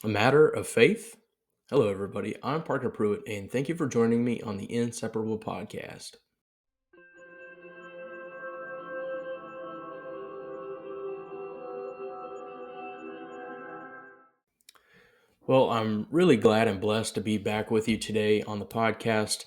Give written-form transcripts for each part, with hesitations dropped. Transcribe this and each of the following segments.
A matter of faith? Hello, everybody. I'm Parker Pruitt, and thank you for joining me on the Inseparable Podcast. Well, I'm really glad and blessed to be back with you today on the podcast.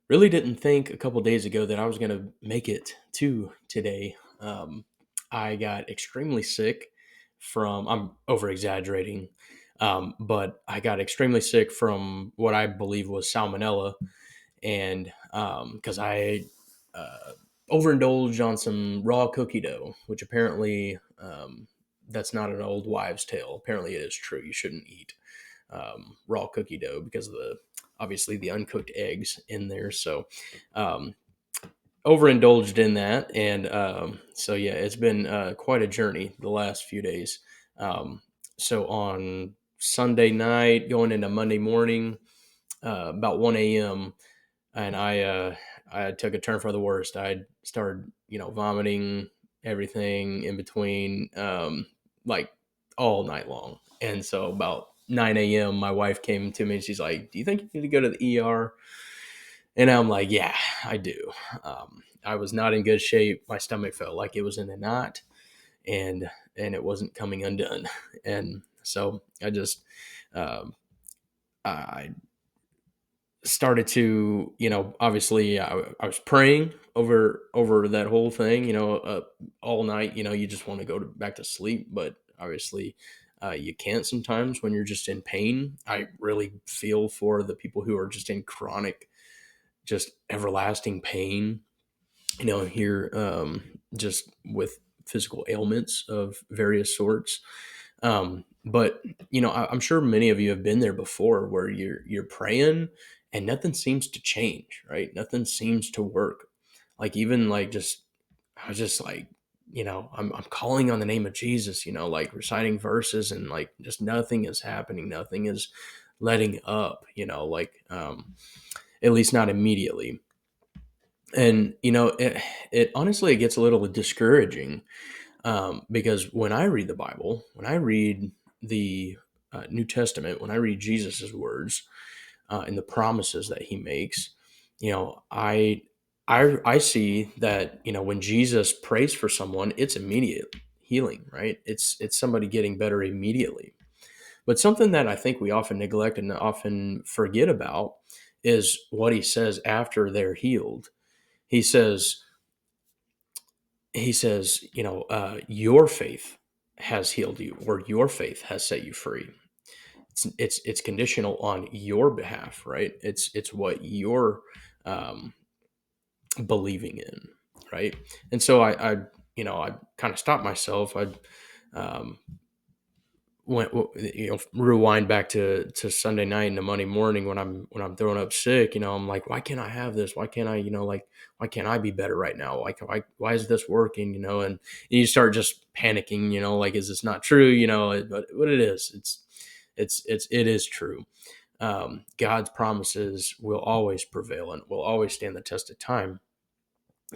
Really didn't think a couple days ago that I was going to make it to today. I got extremely sick I'm over exaggerating, but I got extremely sick from what I believe was salmonella. And because I uh, overindulged on some raw cookie dough, which apparently that's not an old wives' tale. Apparently, it is true. You shouldn't eat raw cookie dough because of the obviously the uncooked eggs in there. So um, overindulged in that, and so yeah, it's been quite a journey the last few days. Um, so on Sunday night, going into Monday morning, about 1 a.m. and I took a turn for the worst. I started, vomiting everything in between, like all night long. And so about 9 a.m., my wife came to me and she's like, "Do you think you need to go to the ER?" And I'm like, "Yeah, I do." I was not in good shape. My stomach felt like it was in a knot, and it wasn't coming undone. And so I just um, I started to, obviously I was praying over that whole thing, all night. You just want to go back to sleep, but obviously you can't sometimes when you're just in pain. I really feel for the people who are just in chronic, just everlasting pain, here, just with physical ailments of various sorts. But I'm sure many of you have been there before, where you're praying and nothing seems to change, right? Nothing seems to work. Like even like just I was just like, I'm calling on the name of Jesus, like reciting verses, and like just nothing is happening. Nothing is letting up, at least not immediately. And it honestly, it gets a little discouraging, because when I read the Bible, when I read the New Testament, when I read Jesus's words and the promises that he makes, I see that when Jesus prays for someone, it's immediate healing, right? It's somebody getting better immediately. But something that I think we often neglect and often forget about is what he says after they're healed. He says, your faith has healed you, or your faith has set you free. It's conditional on your behalf, right? It's what you're um, believing in, right? And so I kind of stopped myself. I um, went, rewind back to Sunday night and to Monday morning when I'm throwing up sick. I'm like, why can't I have this? Why can't I? Like, why can't I be better right now? Like, why is this working? And you start just panicking. Like, is this not true? But it is. It is true. God's promises will always prevail and will always stand the test of time.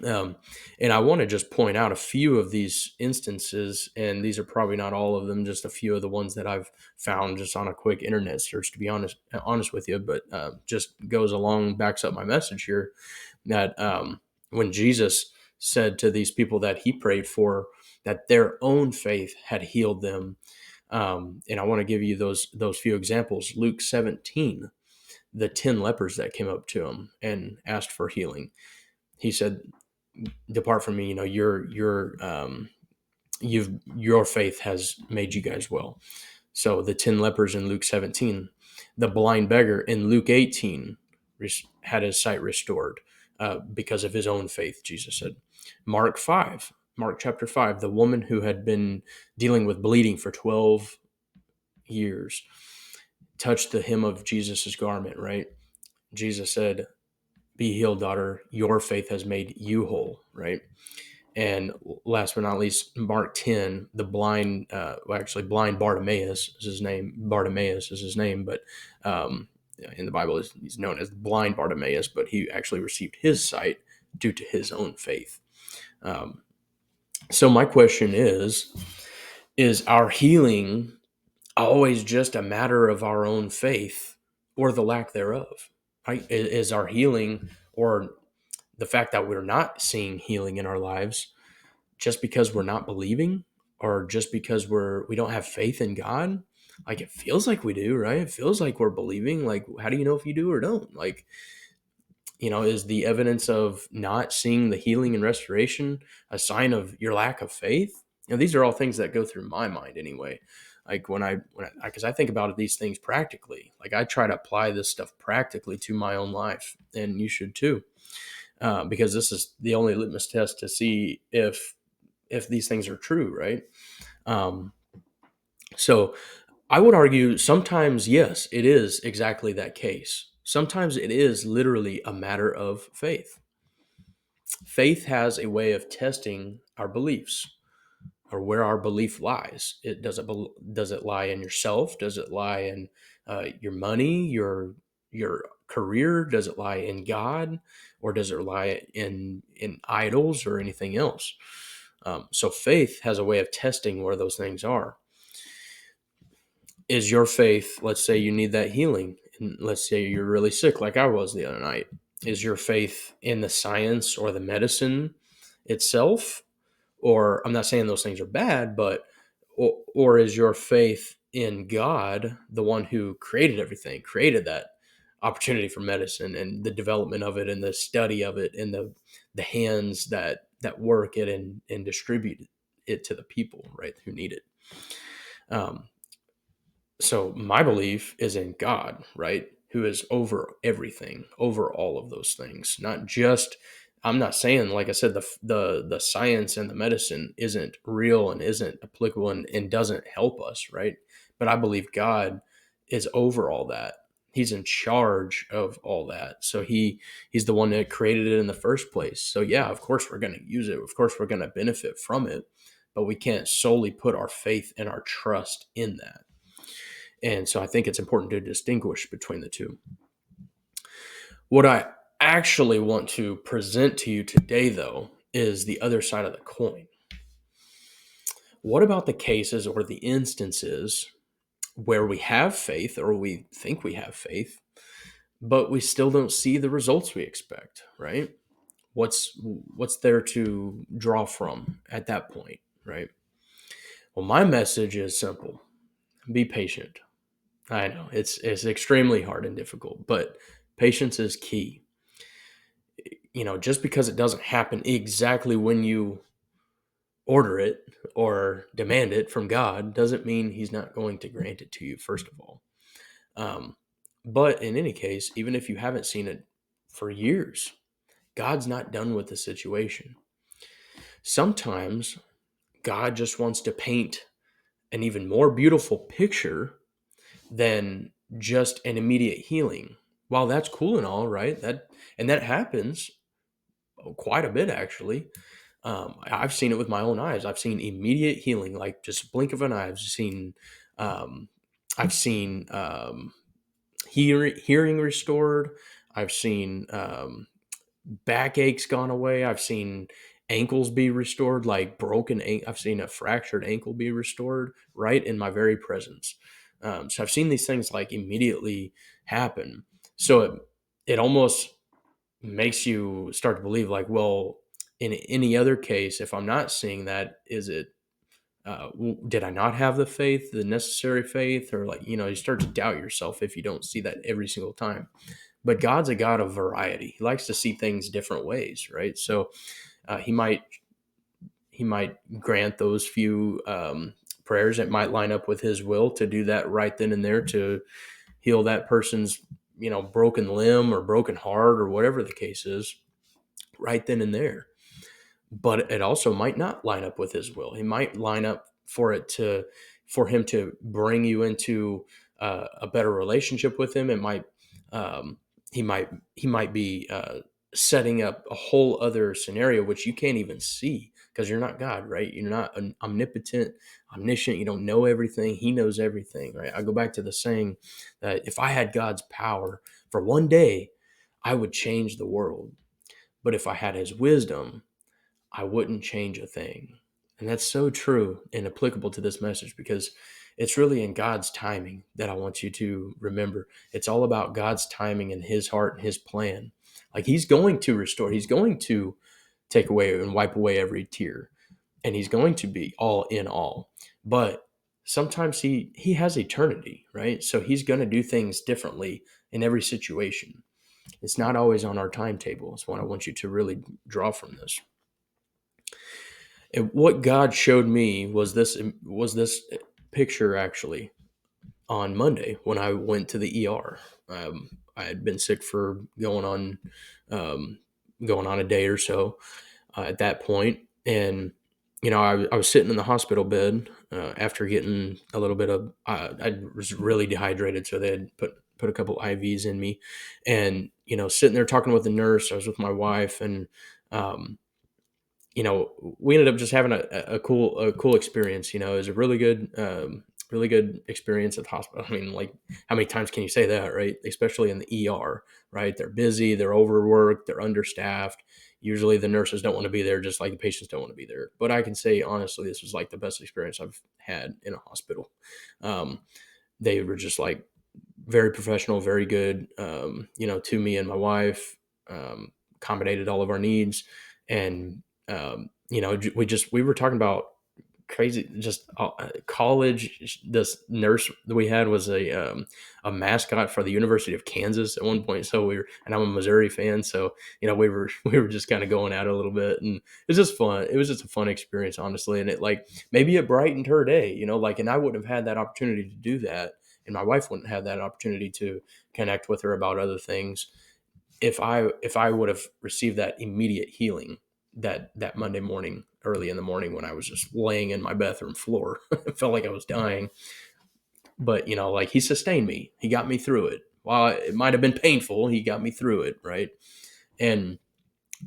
Um, and I want to just point out a few of these instances, and these are probably not all of them, just a few of the ones that I've found just on a quick internet search, to be honest with you. But just goes along, backs up my message here, that when Jesus said to these people that he prayed for, that their own faith had healed them. And I want to give you those few examples. Luke 17, the 10 lepers that came up to him and asked for healing. He said, "Depart from me, your faith has made you guys well." So the 10 lepers in Luke 17, the blind beggar in Luke 18 had his sight restored because of his own faith, Jesus said. Mark chapter 5, the woman who had been dealing with bleeding for 12 years touched the hem of Jesus's garment, right? Jesus said, "Be healed, daughter. Your faith has made you whole," right? And last but not least, Mark 10, the blind, actually blind Bartimaeus is his name. Bartimaeus is his name, but in the Bible, he's known as blind Bartimaeus, but he actually received his sight due to his own faith. Um, so my question is our healing always just a matter of our own faith or the lack thereof. Right? Is our healing or the fact that we're not seeing healing in our lives just because we're not believing or just because we don't have faith in God? Like it feels like we do, right? It feels like we're believing. Like how do you know if you do or don't? Like, is the evidence of not seeing the healing and restoration a sign of your lack of faith? These are all things that go through my mind anyway. Like because I think about these things practically. Like I try to apply this stuff practically to my own life, and you should too, because this is the only litmus test to see if these things are true, right? Um, so I would argue sometimes, yes, it is exactly that case. Sometimes it is literally a matter of faith. Faith has a way of testing our beliefs or where our belief lies. Does it lie in yourself? Does it lie in your money, your career? Does it lie in God, or does it lie in idols or anything else? So faith has a way of testing where those things are. Is your faith, let's say you need that healing, and let's say you're really sick like I was the other night, is your faith in the science or the medicine itself? Or I'm not saying those things are bad, but or is your faith in God, the one who created everything, created that opportunity for medicine and the development of it and the study of it and the hands that work it and distribute it to the people, right, who need it. um, so my belief is in God, right? Who is over everything, over all of those things. Not just I'm not saying, like I said, the science and the medicine isn't real and isn't applicable and doesn't help us, right? But I believe God is over all that. He's in charge of all that. So he's the one that created it in the first place. So yeah, of course we're going to use it. Of course we're going to benefit from it, but we can't solely put our faith and our trust in that. And so I think it's important to distinguish between the two. What I actually want to present to you today, though, is the other side of the coin. What about the cases or the instances where we have faith or we think we have faith, but we still don't see the results we expect, right? What's there to draw from at that point, right? Well, my message is simple. Be patient. I know it's extremely hard and difficult, but patience is key. Just because it doesn't happen exactly when you order it or demand it from God doesn't mean He's not going to grant it to you, first of all. Um, but in any case, even if you haven't seen it for years, God's not done with the situation. Sometimes God just wants to paint an even more beautiful picture than just an immediate healing. While that's cool and all, right? That happens quite a bit actually. I've seen it with my own eyes. I've seen immediate healing, like just a blink of an eye. Um, I've seen hearing restored. I've seen backaches gone away. I've seen ankles be restored, like I've seen a fractured ankle be restored right in my very presence. So I've seen these things like immediately happen. So it almost makes you start to believe like, well, in any other case, if I'm not seeing that, is it did I not have the faith, the necessary faith? Or like, you start to doubt yourself if you don't see that every single time. But God's a God of variety. He likes to see things different ways, right? So he might grant those few prayers that might line up with his will to do that right then and there to heal that person's broken limb or broken heart or whatever the case is right then and there. But it also might not line up with his will. He might line up for him to bring you into a better relationship with him. It might um, he might be setting up a whole other scenario which you can't even see because you're not God, right? You're not an omnipotent, omniscient. You don't know everything. He knows everything, right? I go back to the saying that if I had God's power for one day, I would change the world. But if I had his wisdom, I wouldn't change a thing. And that's so true and applicable to this message because it's really in God's timing that I want you to remember. It's all about God's timing and his heart and his plan. Like he's going to restore, he's going to take away and wipe away every tear, and he's going to be all in all. But sometimes he has eternity, right? So he's going to do things differently in every situation. It's not always on our timetable. It's what I want you to really draw from this. And what God showed me was this picture actually on Monday when I went to the ER. I had been sick for um, going on a day or so at that point, and I was sitting in the hospital bed after getting a little bit of. I was really dehydrated, so they had put a couple IVs in me, and sitting there talking with the nurse. I was with my wife, and um, we ended up just having a cool experience. It was a really good experience at the hospital. I mean, like, how many times can you say that, right? Especially in the ER, right? They're busy, they're overworked, they're understaffed. Usually the nurses don't want to be there, just like the patients don't want to be there. But I can say honestly, this was like the best experience I've had in a hospital. Um, they were just like very professional, very good, to me and my wife, accommodated all of our needs. And, we were talking about crazy, just college. This nurse that we had was a mascot for the University of Kansas at one point. So and I'm a Missouri fan. So, we were just kind of going at it a little bit, and it was just fun. It was just a fun experience, honestly. And it, like, maybe it brightened her day, and I wouldn't have had that opportunity to do that, and my wife wouldn't have that opportunity to connect with her about other things if I would have received that immediate healing that Monday morning, early in the morning, when I was just laying in my bathroom floor. It felt like I was dying, but like, he sustained me. He got me through it. While it might have been painful, he got me through it, right? And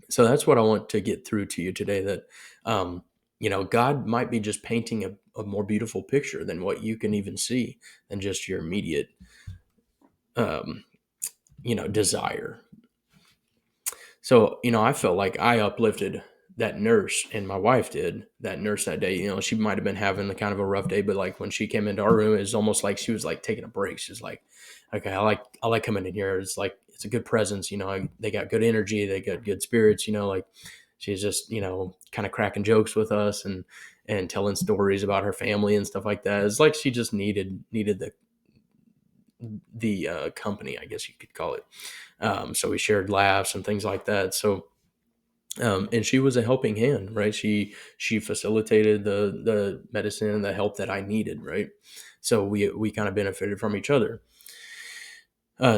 so that's what I want to get through to you today. That God might be just painting a more beautiful picture than what you can even see, than just your immediate um, desire. So, I felt like I uplifted that nurse, and my wife did, that nurse, that day. She might have been having the kind of a rough day, but like when she came into our room, it was almost like she was like taking a break. She's like, okay, I like coming in here. It's like, it's a good presence. They got good energy. They got good spirits, like she's just, kind of cracking jokes with us, and telling stories about her family and stuff like that. It's like she just needed the company, I guess you could call it. So we shared laughs and things like that. So, and she was a helping hand, right? She facilitated the medicine and the help that I needed, right? So we kind of benefited from each other.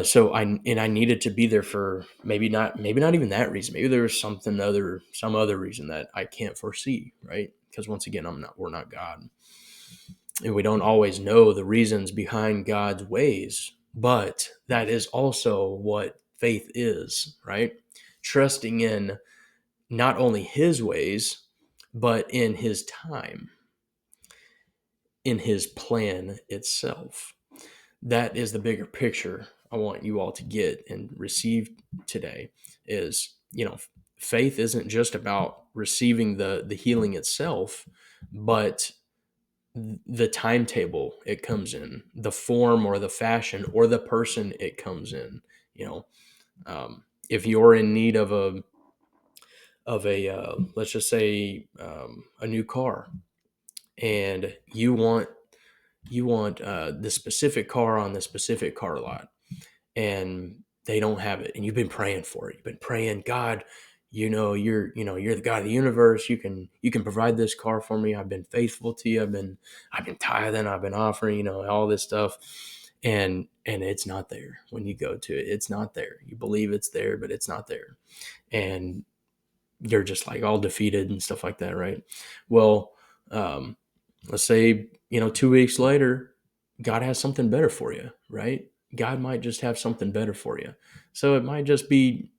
So I needed to be there for maybe not even that reason. Maybe there was some other reason that I can't foresee, right? Because once again, we're not God, and we don't always know the reasons behind God's ways. But that is also what faith is, right? Trusting in not only his ways, but in his time, in his plan itself. That is the bigger picture I want you all to get and receive today. Is, faith isn't just about receiving the healing itself, but the timetable it comes in, the form or the fashion or the person it comes in. You know, if you're in need of a let's just say a new car, and you want the specific car on the specific car lot, and they don't have it, and you've been praying for it. You've been praying, God, you're the God of the universe. You can provide this car for me. I've been faithful to you. I've been tithing. I've been offering. All this stuff, and it's not there. When you go to it, it's not there. You believe it's there, but it's not there, and you're just like all defeated and stuff like that, right? Well, um, let's say 2 weeks later, God has something better for you, right? God might just have something better for you. So it might just be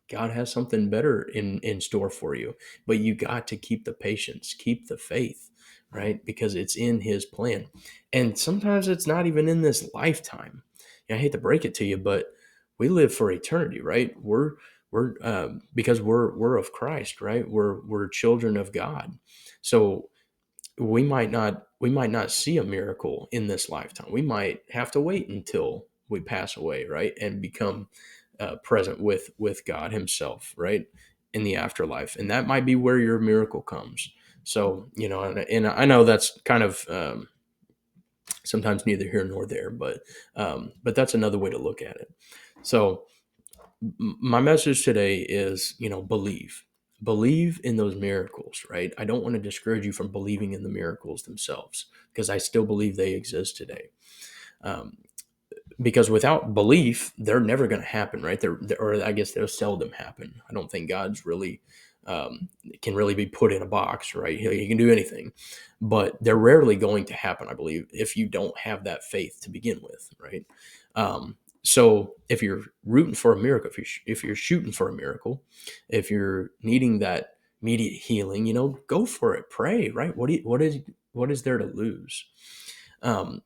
God has something better in store for you, but you got to keep the patience, keep the faith, right? Because it's in his plan. And sometimes it's not even in this lifetime. I hate to break it to you, but we live for eternity, right? Because we're of Christ, right? We're children of God. So we might not see a miracle in this lifetime. We might have to wait until we pass away, right, and become present with God Himself, right, in the afterlife, and that might be where your miracle comes. So, and I know that's kind of sometimes neither here nor there, but that's another way to look at it. So, my message today is, believe in those miracles, right? I don't want to discourage you from believing in the miracles themselves, because I still believe they exist today. Um, because without belief, they're never going to happen, right? Or I guess they'll seldom happen. I don't think God's really can really be put in a box, right? He can do anything, but they're rarely going to happen, I believe, if you don't have that faith to begin with, right? So if you're rooting for a miracle, if you're shooting for a miracle, if you're needing that immediate healing, go for it. Pray, right? What is there to lose? Um,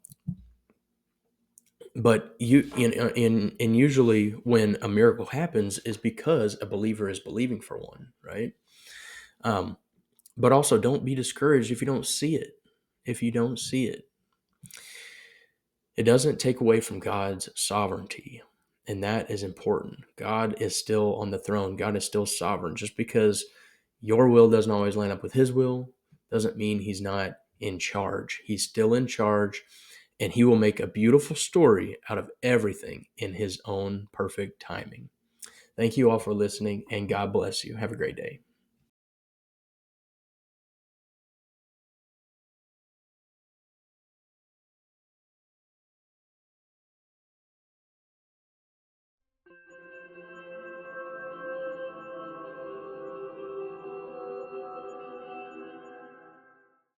but and usually when a miracle happens is because a believer is believing for one, right? Um, but also don't be discouraged if you don't see it. If you don't see it, it doesn't take away from God's sovereignty. And that is important. God is still on the throne. God is still sovereign. Just because your will doesn't always line up with His will doesn't mean He's not in charge. He's still in charge, and He will make a beautiful story out of everything in His own perfect timing. Thank you all for listening, and God bless you. Have a great day.